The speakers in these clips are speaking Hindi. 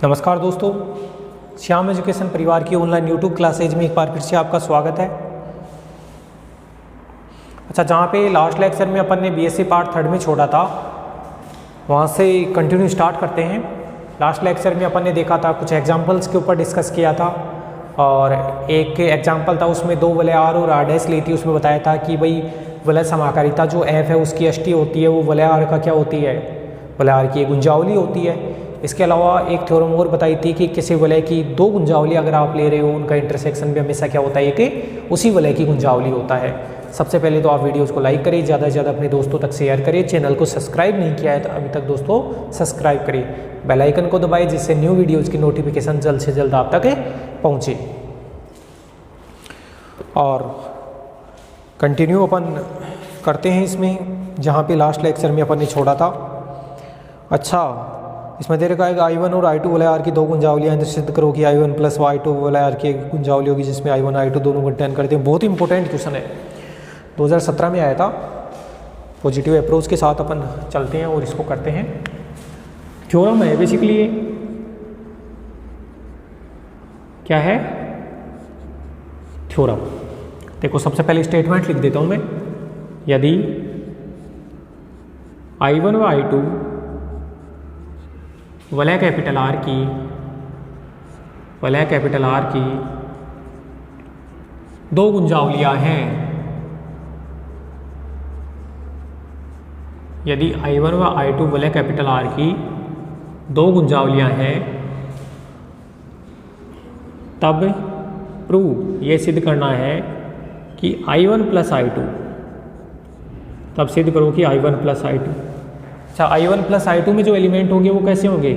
नमस्कार दोस्तों, श्याम एजुकेशन परिवार की ऑनलाइन यूट्यूब क्लासेज में एक बार फिर से आपका स्वागत है। अच्छा, जहाँ पे लास्ट लेक्चर में अपन ने बीएससी पार्ट थर्ड में छोड़ा था, वहाँ से कंटिन्यू स्टार्ट करते हैं। लास्ट लेक्चर में अपन ने देखा था, कुछ एग्जांपल्स के ऊपर डिस्कस किया था और एक एग्जांपल था उसमें दो वलय आर और आर डैश ली थी। उसमें बताया था कि भाई वलय समाकारिता जो एफ है उसकी अष्टी होती है, वो वलय आर का क्या होती है, वलय आर की एक गुंजावली होती है। इसके अलावा एक थ्योरम और बताई थी कि किसी वलय की दो गुंजावली अगर आप ले रहे हो, उनका इंटरसेक्शन भी हमेशा क्या होता है कि उसी वलय की गुंजावली होता है। सबसे पहले तो आप वीडियोस को लाइक करिए, ज़्यादा से ज़्यादा अपने दोस्तों तक शेयर करिए। चैनल को सब्सक्राइब नहीं किया है तो अभी तक दोस्तों सब्सक्राइब करिए, बेल आइकन को दबाइए जिससे न्यू वीडियोज़ की नोटिफिकेशन जल्द से जल्द आप तक पहुँचे। और कंटिन्यू अपन करते हैं इसमें जहाँ पे लास्ट लेक्चर में अपन ने छोड़ा था। अच्छा, इसमें दे रखा है I1 और I2 वलय आर की दो गुंजावलियाँ हैं, तो सिद्ध करो कि I1 प्लस I2 वलय आर की एक गुंजावली होगी जिसमें I1 I2 दोनों कंटेन करते हैं। बहुत ही इंपॉर्टेंट क्वेश्चन है, 2017 में आया था। पॉजिटिव अप्रोच के साथ अपन चलते हैं और इसको करते हैं। थ्योरम है बेसिकली, ये क्या है, थ्योरम। देखो, सबसे पहले स्टेटमेंट लिख देता हूँ मैं। यदि I1 व I2 वलय कैपिटल आर की दो गुंजावलियां हैं, यदि I1 व I2 वलय कैपिटल आर की दो गुंजावलियां हैं, तब प्रूव ये सिद्ध करना है कि I1 प्लस I2, तब सिद्ध करो कि I1 प्लस I2। अच्छा, I1 प्लस I2 में जो एलिमेंट होंगे वो कैसे होंगे,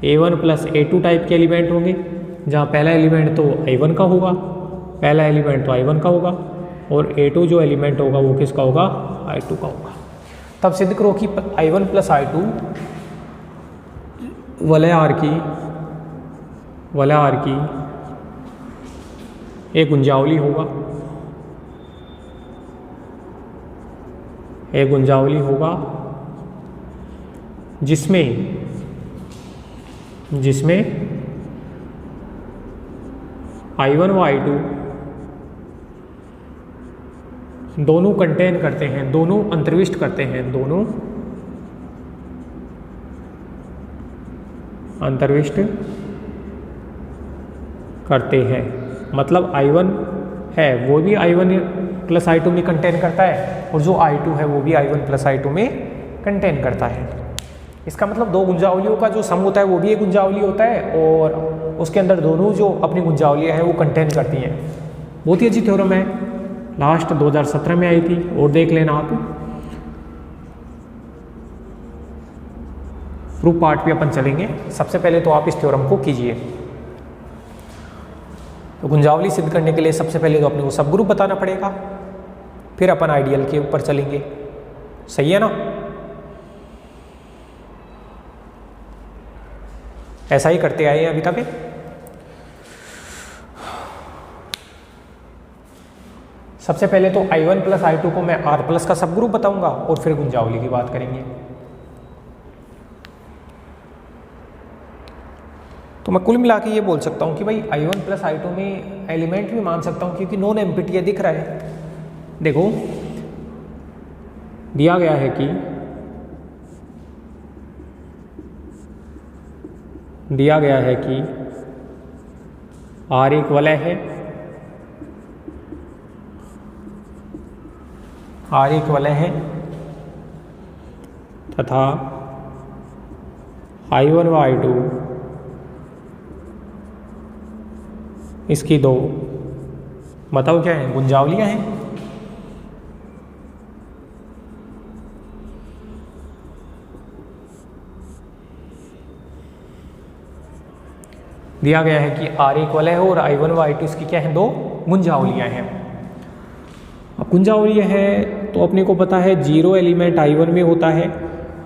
A1 प्लस A2 टाइप के एलिमेंट होंगे, जहाँ पहला एलिमेंट तो I1 का होगा, पहला एलिमेंट तो I1 का होगा और A2 जो एलिमेंट होगा वो किसका होगा, I2 का होगा। तब सिद्ध करो कि I1 प्लस I2 वलय आर की एक गुंजावली होगा, एक गुंजावली होगा जिसमें I1 व I2 दोनों कंटेन करते हैं, दोनों अंतर्विष्ट करते हैं, दोनों अंतर्विष्ट करते हैं। मतलब I1 है वो भी I1 प्लस I2 में कंटेन करता है और जो I2 है वो भी I1 प्लस I2 में कंटेन करता है। इसका मतलब दो गुंजावलियों का जो सम होता है वो भी एक गुंजावली होता है और उसके अंदर दोनों जो अपनी गुंजावलियाँ हैं वो कंटेन करती हैं। बहुत ही अच्छी थ्योरम है, लास्ट 2017 में आई थी और देख लेना आप। प्रूफ पार्ट पे अपन चलेंगे। सबसे पहले तो आप इस थ्योरम को कीजिए। तो गुंजावली सिद्ध करने के लिए सबसे पहले तो अपने को सब ग्रुप बताना पड़ेगा, फिर अपन आइडियल के ऊपर चलेंगे। सही है ना? ऐसा ही करते आए हैं अभी तक। सबसे पहले तो I1 प्लस I2 को मैं R प्लस का सब ग्रुप बताऊंगा और फिर गुंजावली की बात करेंगे। तो मैं कुल मिला के ये बोल सकता हूँ कि भाई I1 प्लस I2 में एलिमेंट भी मान सकता हूँ क्योंकि नॉन एम्प्टी दिख रहा है। देखो, दिया गया है कि R एक वलय है, तथा I1 व I2 इसकी दो, बताओ क्या है, गुंजावलियां हैं। दिया गया है कि R एक वलय है और I1 व I2 इसकी क्या है, दो गुंजावलियां हैं। अब गुंजावली है तो अपने को पता है जीरो एलिमेंट I1 में होता है,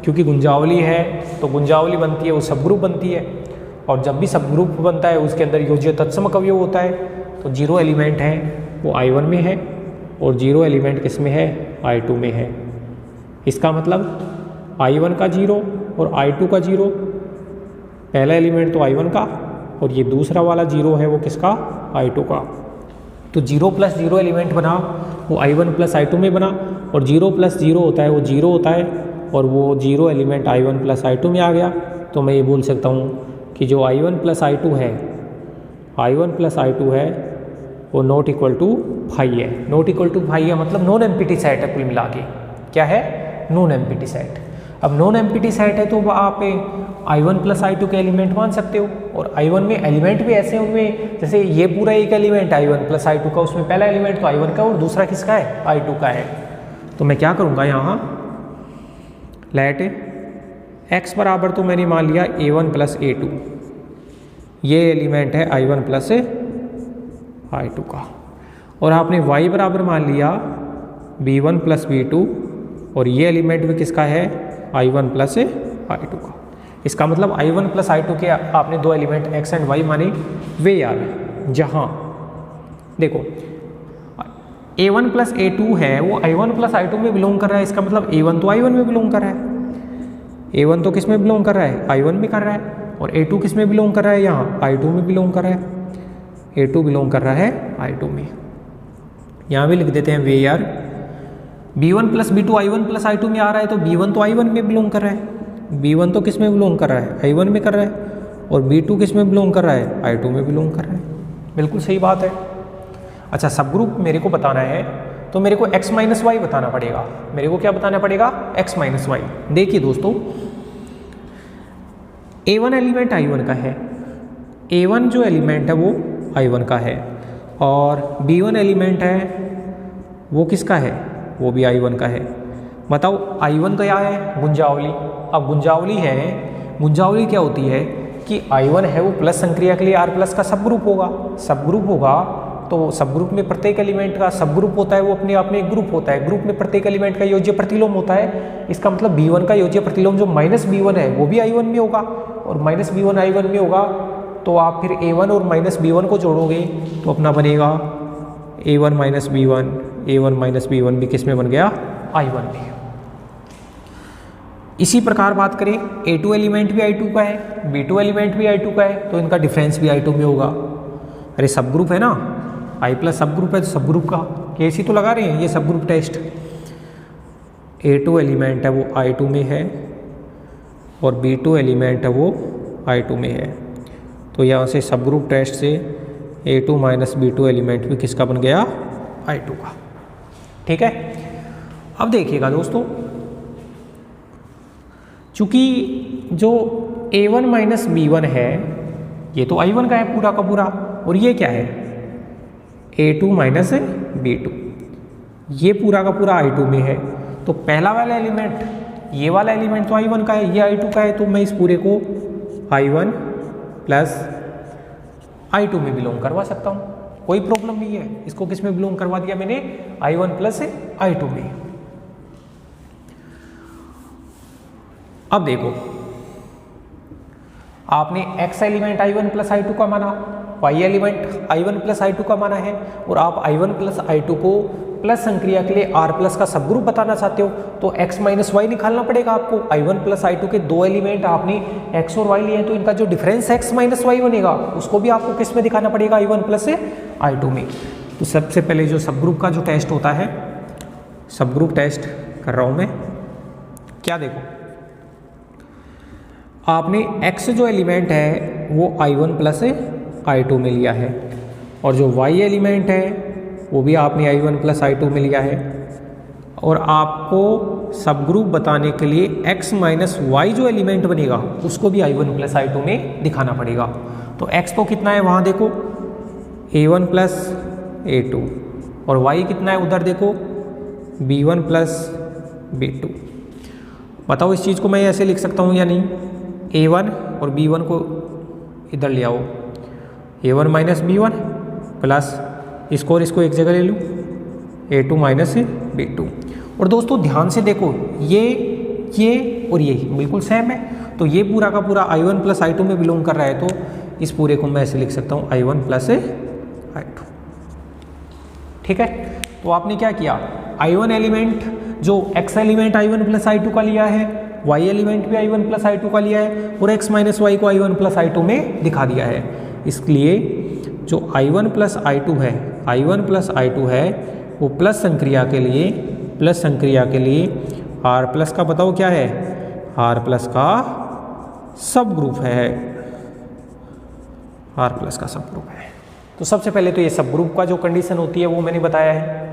क्योंकि गुंजावली है तो गुंजावली बनती है वो सब ग्रुप बनती है, और जब भी सब ग्रुप बनता है उसके अंदर योज्य तत्सम अवयव होता है। तो जीरो एलिमेंट है वो I1 में है और जीरो एलिमेंट किस में है, I2 में है। इसका मतलब I1 का जीरो और I2 का जीरो पहला एलिमेंट तो I1 का और ये दूसरा वाला 0 है वो किसका, I2 का। तो 0 + 0 एलिमेंट बना वो I1 + I2 में बना, और 0 + 0 होता है वो 0 होता है, और वो 0 एलिमेंट I1 + I2 में आ गया। तो मैं ये बोल सकता हूँ कि जो I1 + I2 है, I1 + I2 है वो नॉट इक्वल टू फाई है। नॉट इक्वल टू फाई है मतलब नॉन एम्प्टी सेट है, कुल मिला के क्या है, नॉन एम्प्टी सेट। अब नॉन एम्प्टी सेट है तो आप I1 + I2 के एलिमेंट मान सकते हो, और I1 में एलिमेंट भी ऐसे होंगे जैसे ये पूरा एक एलिमेंट I1 + I2 का, उसमें पहला एलिमेंट तो I1 का और दूसरा किसका है, I2 का है। तो मैं क्या करूँगा यहाँ, लेट x बराबर तो मैंने मान लिया A1 + A2, ये एलिमेंट है I1 + I2 का, और आपने y बराबर मान लिया B1 + B2, और ये एलिमेंट भी किसका है, I1 + I2 का। इसका मतलब I1 + I2 के आपने दो एलिमेंट x एंड y माने वे यार, जहाँ देखो A1 + A2 है वो I1 + I2 में बिलोंग कर रहा है, इसका मतलब A1 तो I1 में बिलोंग कर रहा है, A1 तो किस में बिलोंग कर रहा है, I1 में कर रहा है, और A2 किस में बिलोंग कर रहा है, यहाँ I2 में बिलोंग कर रहा है, A2 बिलोंग कर रहा है I2 में। यहाँ भी लिख देते हैं वे यार, B1 + B2 I1 + I2 में आ रहा है तो B1 तो I1 में बिलोंग कर रहा है, B1 तो किस में बिलोंग कर रहा है, I1 में कर रहा है, और B2 किस में बिलोंग कर रहा है, I2 में बिलोंग कर रहा है। बिल्कुल सही बात है। अच्छा, सब ग्रुप मेरे को बताना है तो मेरे को x - y बताना पड़ेगा। मेरे को क्या बताना पड़ेगा, x - y। देखिए दोस्तों, A1 एलिमेंट I1 का है, A1 जो एलिमेंट है वो I1 का है, और B1 एलिमेंट है वो किसका है, वो भी I1 का है। बताओ I1 क्या है, गुंजावली। अब गुंजावली है, गुंजावली क्या होती है कि I1 है वो प्लस संक्रिया के लिए R+ का सब ग्रुप होगा। सब ग्रुप होगा तो सब ग्रुप में प्रत्येक एलिमेंट का सब ग्रुप होता है, वो अपने आप में एक ग्रुप होता है। ग्रुप में प्रत्येक एलिमेंट का योज्य प्रतिलोम होता है। इसका मतलब B1 का योज्य प्रतिलोम जो -B1 है वो भी I1 में होगा, और -B1 I1 में होगा, तो आप फिर A1 और -B1 को जोड़ोगे तो अपना बनेगा A1 - B1, A1 - B1 भी किस में बन गया, I1 में। इसी प्रकार बात करें, A2 एलिमेंट भी I2 का है, B2 एलिमेंट भी I2 का है, तो इनका डिफरेंस भी I2 में होगा। अरे सब ग्रुप है ना, I+ सब ग्रुप है, तो सब ग्रुप का केस ही तो लगा रहे हैं, ये सब ग्रुप टेस्ट। A2 एलिमेंट है वो I2 में है, और B2 एलिमेंट है वो I2 में है, तो यहाँ से सब ग्रुप टेस्ट से A2 - B2 एलिमेंट भी किसका बन गया, I2 का। ठीक है, अब देखिएगा दोस्तों, चूंकि जो A1 - B1 है ये तो I1 का है पूरा का पूरा, और ये क्या है, A2 - B2, ये पूरा का पूरा I2 में है। तो पहला वाला एलिमेंट, ये वाला एलिमेंट तो I1 का है, ये I2 का है, तो मैं इस पूरे को I1 + I2 में बिलोंग करवा सकता हूँ, कोई प्रॉब्लम नहीं है। इसको किस में बिलोंग करवा दिया मैंने, I1 + I2 में। अब देखो, आपने x एलिमेंट I1 + I2 का माना, y एलिमेंट I1 + I2 का माना है, और आप I1 + I2 को प्लस संक्रिया के लिए R+ का सब ग्रुप बताना चाहते हो, तो x - y निकालना पड़ेगा आपको। I1 + I2 के दो एलिमेंट आपने x और y लिए हैं, तो इनका जो डिफरेंस x - y बनेगा उसको भी आपको किस में दिखाना पड़ेगा, I1 + I2 में। तो सबसे पहले जो सब ग्रुप का जो टेस्ट होता है, सब ग्रुप टेस्ट कर रहा हूँ मैं। क्या देखो, आपने x जो एलिमेंट है वो I1 + I2 में लिया है, और जो y एलिमेंट है वो भी आपने I1 + I2 में लिया है, और आपको सब ग्रुप बताने के लिए x - y जो एलिमेंट बनेगा उसको भी I1 + I2 में दिखाना पड़ेगा। तो x तो कितना है वहाँ देखो, A1 + A2, और y कितना है उधर देखो, B1 + B2। बताओ इस चीज़ को मैं ऐसे लिख सकता हूँ या नहीं, A1 और B1 को इधर ले आओ, A1 - B1 प्लस इसको और इसको एक जगह ले लूँ, A2 - B2। और दोस्तों ध्यान से देखो, ये और ये बिल्कुल सेम है, तो ये पूरा का पूरा I1 + I2 में बिलोंग कर रहा है, तो इस पूरे को मैं ऐसे लिख सकता हूँ I1 + I2। ठीक है, तो आपने क्या किया, I1 एलिमेंट जो x एलिमेंट I1 + I2 का लिया है वाई एलिमेंट भी I1 प्लस I2 का लिया है और x माइनस वाई को I1 प्लस I2 में दिखा दिया है। इसलिए जो I1 प्लस I2 है, I1 प्लस I2 है वो प्लस संक्रिया के लिए R प्लस का बताओ क्या है, R प्लस का सब ग्रुप है, R प्लस का सब ग्रुप है। तो सबसे पहले तो ये सब ग्रुप का जो कंडीशन होती है वो मैंने बताया है।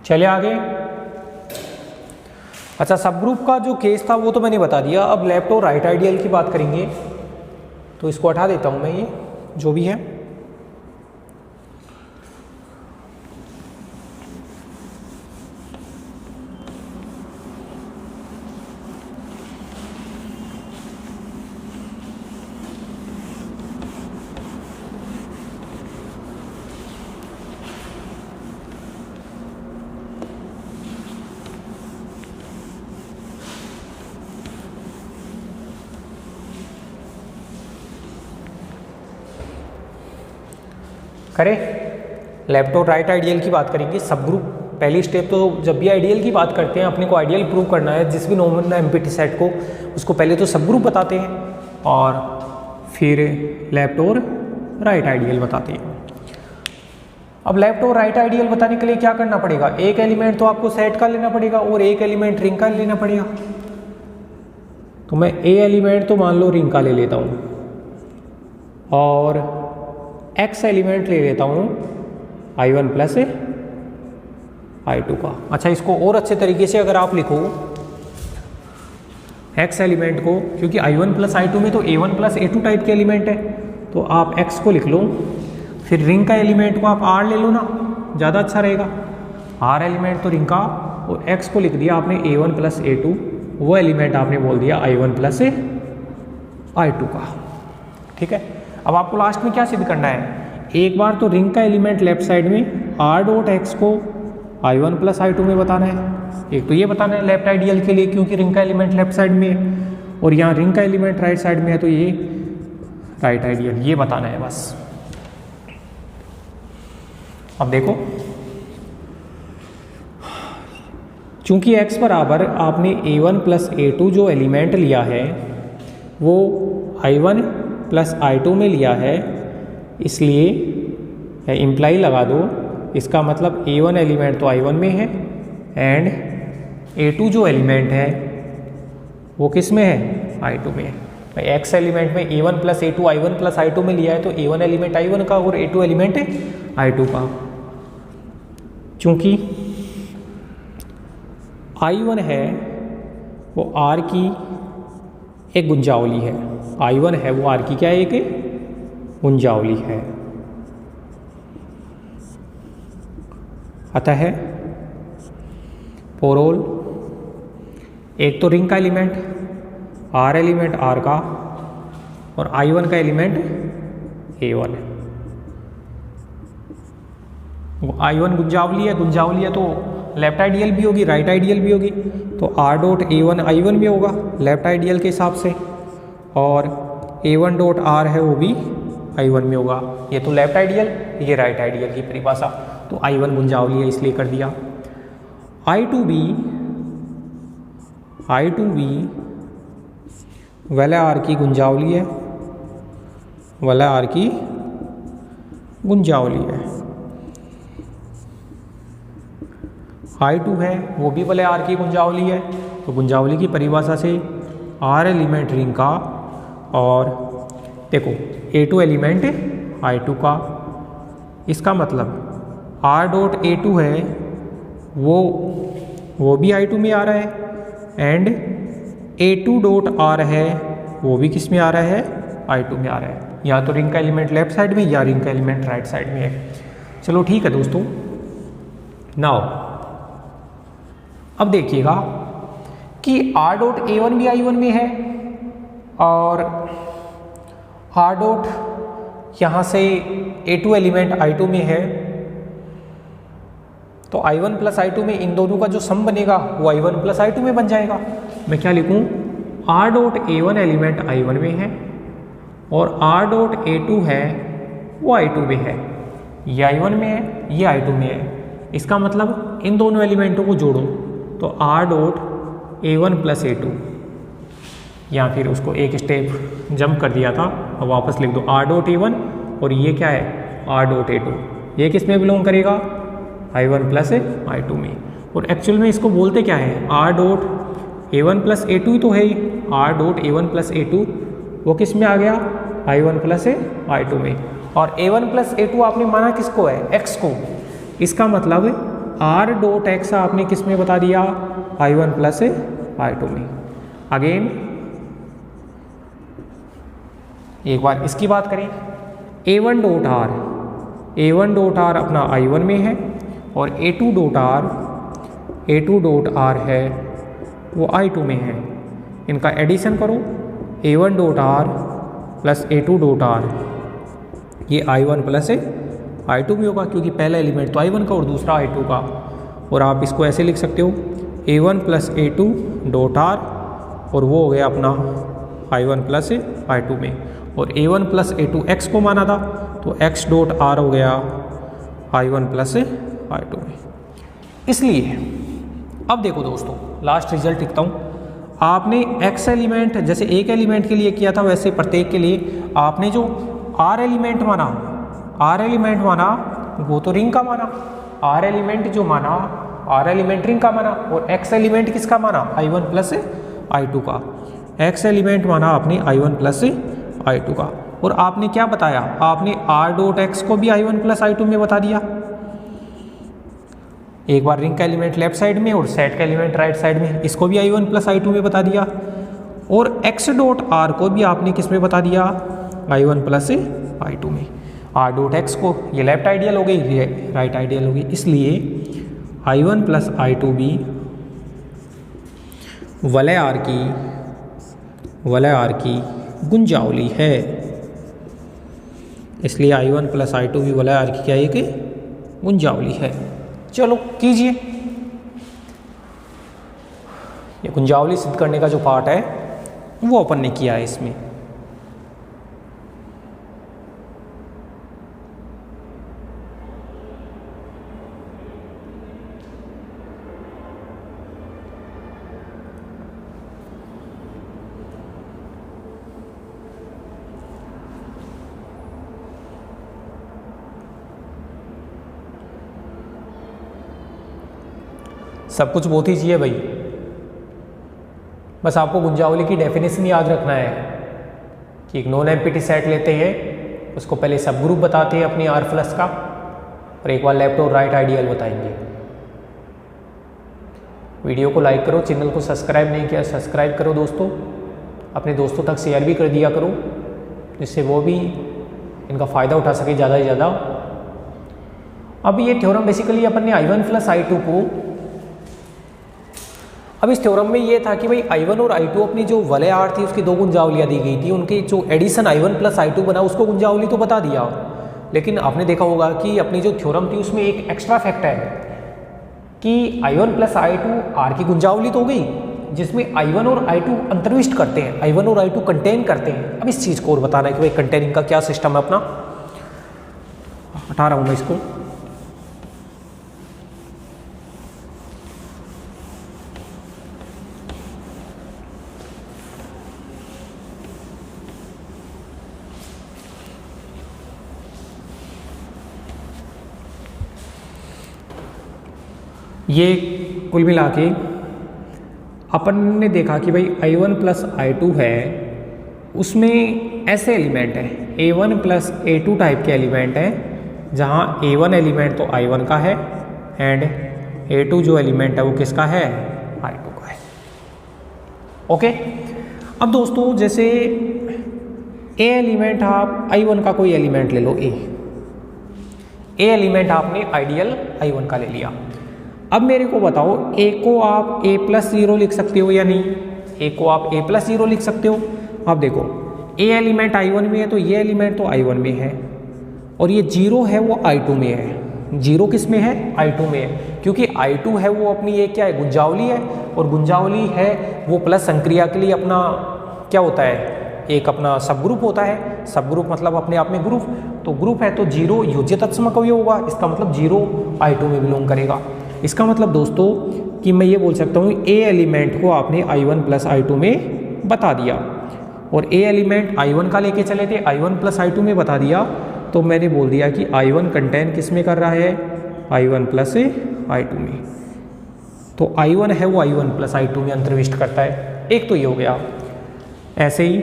चलिए आगे। अच्छा, सब ग्रुप का जो केस था वो तो मैंने बता दिया। अब लेफ्ट और राइट आइडियल की बात करेंगे, तो इसको हटा देता हूं मैं, ये जो भी है। करें लेफ्ट और राइट आइडियल की बात करेंगे। सब ग्रुप पहली स्टेप, तो जब भी आइडियल की बात करते हैं अपने को आइडियल प्रूव करना है जिस भी नॉर्मल एम्प्टी सेट को, उसको पहले तो सब ग्रुप बताते हैं और फिर लेफ्ट और राइट आइडियल बताते हैं। अब लेफ्ट और राइट आइडियल बताने के लिए क्या करना पड़ेगा, एक एलिमेंट तो आपको सेट का लेना पड़ेगा और एक एलिमेंट रिंग का लेना पड़ेगा। तो मैं ए एलिमेंट तो मान लो रिंग का ले लेता हूँ और एक्स एलिमेंट ले लेता हूँ I1 प्लस I2 का। अच्छा, इसको और अच्छे तरीके से अगर आप लिखो एक्स एलिमेंट को, क्योंकि I1 प्लस I2 में तो A1 प्लस A2 टाइप के एलिमेंट है, तो आप एक्स को लिख लो, फिर रिंग का एलिमेंट को आप R ले लो ना, ज़्यादा अच्छा रहेगा। R एलिमेंट तो रिंग का, और एक्स को लिख दिया आपने A1 प्लस A2, वो एलिमेंट आपने बोल दिया I1 प्लस I2 का। ठीक है, अब आपको लास्ट में क्या सिद्ध करना है, एक बार तो रिंग का एलिमेंट लेफ्ट साइड में R डॉट एक्स को I1 प्लस I2 में बताना है। एक तो ये बताना है लेफ्ट आइडियल के लिए, क्योंकि रिंग का एलिमेंट लेफ्ट साइड में है और यहाँ रिंग का एलिमेंट राइट साइड में है, तो ये राइट आइडियल, ये बताना है बस। अब देखो, चूंकि x बराबर आपने A1 प्लस A2 जो एलिमेंट लिया है वो I1 प्लस I2 में लिया है, इसलिए इम्प्लाई लगा दो, इसका मतलब A1 एलिमेंट तो I1 में है एंड A2 जो एलिमेंट है वो किस में है, I2 में है। x एलिमेंट में A1 plus A2 I1 plus I2 में लिया है, तो A1 एलिमेंट I1 का और A2 एलिमेंट I2 का। चूंकि I1 है वो R की एक गुंजावली है, I1 है वो R की क्या है, एक गुंजावली है। अतः फॉर ऑल, एक तो रिंग का एलिमेंट R एलिमेंट R का और I1 का एलिमेंट A1 है। वो I1 गुंजावली है तो लेफ्ट आइडियल भी होगी राइट आइडियल भी होगी, तो R डॉट A1 I1 में होगा लेफ्ट आइडियल के हिसाब से, और A1 डॉट R है वो भी I1 में होगा। ये तो लेफ्ट आइडियल, ये राइट आइडियल की परिभाषा, तो I1 गुंजावली है इसलिए कर दिया। I2 भी वैले R की गुंजावली है, वैले R की गुंजावली है। I2 है वो भी भले R की गुंजावली है। तो गुंजावली की परिभाषा से R एलिमेंट रिंग का और देखो A2 एलिमेंट I2 का, इसका मतलब R डॉट A2 है वो भी I2 में आ रहा है एंड A2 डॉट R है वो भी किस में आ रहा है, I2 में आ रहा है। या तो रिंग का एलिमेंट लेफ्ट साइड में या रिंग का एलिमेंट राइट साइड में है। चलो ठीक है दोस्तों। नाउ अब देखिएगा कि R डॉट A1 भी I1 में है और R डॉट यहाँ से A2 एलिमेंट I2 में है। तो I1 प्लस I2 में इन दोनों का जो सम बनेगा वो I1 प्लस I2 में बन जाएगा। मैं क्या लिखूँ, R dot A1 element I1 में है और R डॉट A2 है वो I2 में है। ये I1 में है ये I2 में है। इसका मतलब इन दोनों एलिमेंटों को जोड़ो तो R dot A1 plus A2, या फिर उसको एक स्टेप जंप कर दिया था और वापस लिख दो R डॉट A1 और ये क्या है R डॉट A2। ये किस में बिलोंग करेगा, I1 प्लस I2 में। और एक्चुअल में इसको बोलते क्या है, R dot A1 plus A2 ही तो है ही। R dot A1 plus A2 वो किस में आ गया, I1 प्लस I2 में। और A1 प्लस A2 आपने माना किसको है, X को। इसका मतलब R डॉट X आपने किस में बता दिया, I1 प्लस I2 में। अगेन एक बार इसकी बात करें, A1 डॉट R अपना I1 में है और A2 डॉट R है वो I2 में है। इनका एडिशन करो, A1 dot R plus A2 dot R, ये I1 प्लस I2 में होगा क्योंकि पहला एलिमेंट तो I1 का और दूसरा I2 का। और आप इसको ऐसे लिख सकते हो A1 plus A2 dot R और वो हो गया अपना I1 प्लस I2 में। और A1 प्लस A2 X को माना था तो X डॉट R हो गया I1 प्लस I2 में। इसलिए अब देखो दोस्तों, लास्ट रिजल्ट लिखता हूँ। आपने X एलिमेंट जैसे एक एलिमेंट के लिए किया था वैसे प्रत्येक के लिए आपने जो R एलिमेंट माना वो तो रिंग का माना। R एलिमेंट जो माना R एलिमेंट रिंग का माना और X एलिमेंट किसका माना, I1 प्लस I2 का। X एलिमेंट माना आपने I1 प्लस I2 का। और आपने क्या बताया, आपने R डॉट X को भी I1 प्लस I2 में बता दिया। एक बार रिंग का एलिमेंट लेफ्ट साइड में और सेट का एलिमेंट राइट साइड में, इसको भी I1 प्लस I2 में बता दिया। और X डॉट R को भी आपने किस में बता दिया, I1 प्लस I2 में। R डॉट X को ये लेफ्ट आइडियल हो गई, ये राइट आइडियल हो गई। इसलिए I1 प्लस I2 भी वलय R की गुंजावली है। इसलिए I1 प्लस I2 भी वलय R की क्या है कि गुंजावली है। चलो कीजिए, ये गुंजावली सिद्ध करने का जो पार्ट है वो अपन ने किया है इसमें। सब कुछ बहुत ही चाहिए भाई, बस आपको गुंजावली की डेफिनेशन याद रखना है कि एक नॉन एम्प्टी सेट लेते हैं, उसको पहले सब ग्रुप बताते हैं अपनी R प्लस का और एक बार लेफ्ट और राइट आइडियल बताएंगे। वीडियो को लाइक करो, चैनल को सब्सक्राइब नहीं किया सब्सक्राइब करो दोस्तों, अपने दोस्तों तक शेयर भी कर दिया करो जिससे वो भी इनका फ़ायदा उठा सके ज़्यादा से ज़्यादा। अब ये थ्योरम बेसिकली अपन ने I1 प्लस I2 को, अब इस थ्योरम में ये था कि भाई I1 और I2 अपनी जो वलय R थी उसकी दो गुंजावलियाँ दी गई थी, उनके जो एडिशन I1 प्लस I2 बना उसको गुंजावली तो बता दिया। लेकिन आपने देखा होगा कि अपनी जो थ्योरम थी उसमें एक एक्स्ट्रा फैक्ट है कि I1 प्लस I2 R की गुंजावली तो हो गई जिसमें I1 और I2 अंतर्विष्ट करते हैं, I1 और I2 कंटेन करते हैं। अब इस चीज़ को और बताना है कि भाई कंटेनिंग का क्या सिस्टम है अपना। हटा रहा हूँ मैं इसको। ये कुल मिला के अपन ने देखा कि भाई I1 प्लस I2 है, उसमें ऐसे एलिमेंट हैं A1 प्लस A2 टाइप के एलिमेंट हैं, जहाँ A1 एलिमेंट तो I1 का है एंड A2 जो एलिमेंट है वो किसका है, I2 का है। ओके, अब दोस्तों जैसे A एलिमेंट आप I1 का कोई एलिमेंट ले लो, A एलिमेंट आपने आइडियल I1 का ले लिया। अब मेरे को बताओ A को आप A प्लस 0 लिख सकते हो या नहीं, A को आप A प्लस 0 लिख सकते हो। अब देखो A एलिमेंट I1 में है तो ये एलिमेंट तो I1 में है, और ये 0 है वो I2 में है। 0 किस में है, I2 में है, क्योंकि I2 है वो अपनी ये क्या है, गुंजावली है, और गुंजावली है वो प्लस संक्रिया के लिए अपना क्या होता है, एक अपना सब ग्रुप होता है। सब ग्रुप मतलब अपने आप में ग्रुप, तो ग्रुप है तो 0 योज्य तत्सम कवयव होगा, इसका मतलब 0 I2 में बिलोंग करेगा। इसका मतलब दोस्तों कि मैं ये बोल सकता हूँ A एलिमेंट को आपने I1 प्लस I2 में बता दिया, और A एलिमेंट I1 का लेके चले थे, I1 प्लस I2 में बता दिया, तो मैंने बोल दिया कि I1 कंटेन किस में कर रहा है, I1 प्लस I2 में। तो I1 है वो I1 प्लस I2 में अंतर्विष्ट करता है। एक तो ये हो गया। ऐसे ही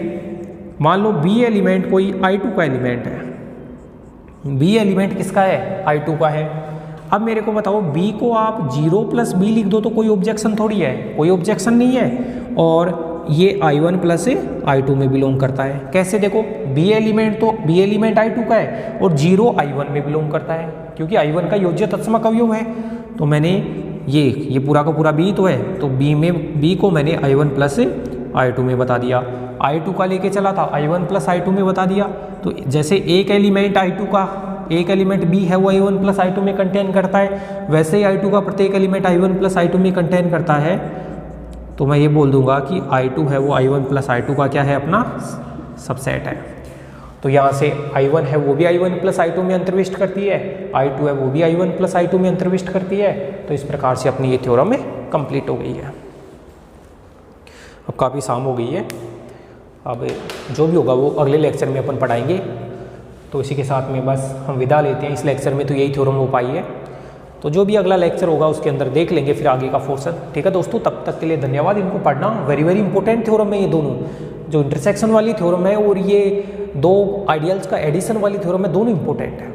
मान लो B एलिमेंट कोई I2 का एलिमेंट है, B एलिमेंट किसका है, I2 का है। अब मेरे को बताओ B को आप 0 प्लस B लिख दो तो कोई ऑब्जेक्शन थोड़ी है, कोई ऑब्जेक्शन नहीं है, और ये I1 प्लस I2 में बिलोंग करता है। कैसे देखो, B एलिमेंट I2 का है और 0 I1 में बिलोंग करता है, क्योंकि I1 का योज्य तत्सम कवयव है। तो मैंने ये पूरा का पूरा B तो है, तो B को मैंने I1 प्लस I2 में बता दिया। I2 का लेके चला था, I1 प्लस I2 में बता दिया। तो जैसे एक एलिमेंट I2 का, एक एलिमेंट B है वो I1 प्लस I2 में कंटेन करता है, वैसे ही I2 का प्रत्येक एलिमेंट I1 प्लस I2 में कंटेन करता है। तो मैं ये बोल दूंगा कि I2 है वो I1 प्लस I2 का क्या है, अपना सबसेट है। तो यहाँ से I1 है वो भी I1 प्लस I2 में अंतर्विष्ट करती है, I2 है वो भी I1 प्लस I2 में अंतर्विष्ट करती है। तो इस प्रकार से अपनी ये थ्योरम कंप्लीट हो गई है। अब काफ़ी शाम हो गई है, अब जो भी होगा वो अगले लेक्चर में अपन पढ़ाएंगे। तो इसी के साथ में बस हम विदा लेते हैं। इस लेक्चर में तो यही थ्योरम हो पाई है, तो जो भी अगला लेक्चर होगा उसके अंदर देख लेंगे फिर आगे का पोर्शन। ठीक है दोस्तों, तब तक के लिए धन्यवाद। इनको पढ़ना, वेरी वेरी इंपॉर्टेंट थ्योरम है ये दोनों, जो इंटरसेक्शन वाली थ्योरम है और ये दो आइडियल्स का एडिशन वाली थ्योरम है, दोनों इंपॉर्टेंट है।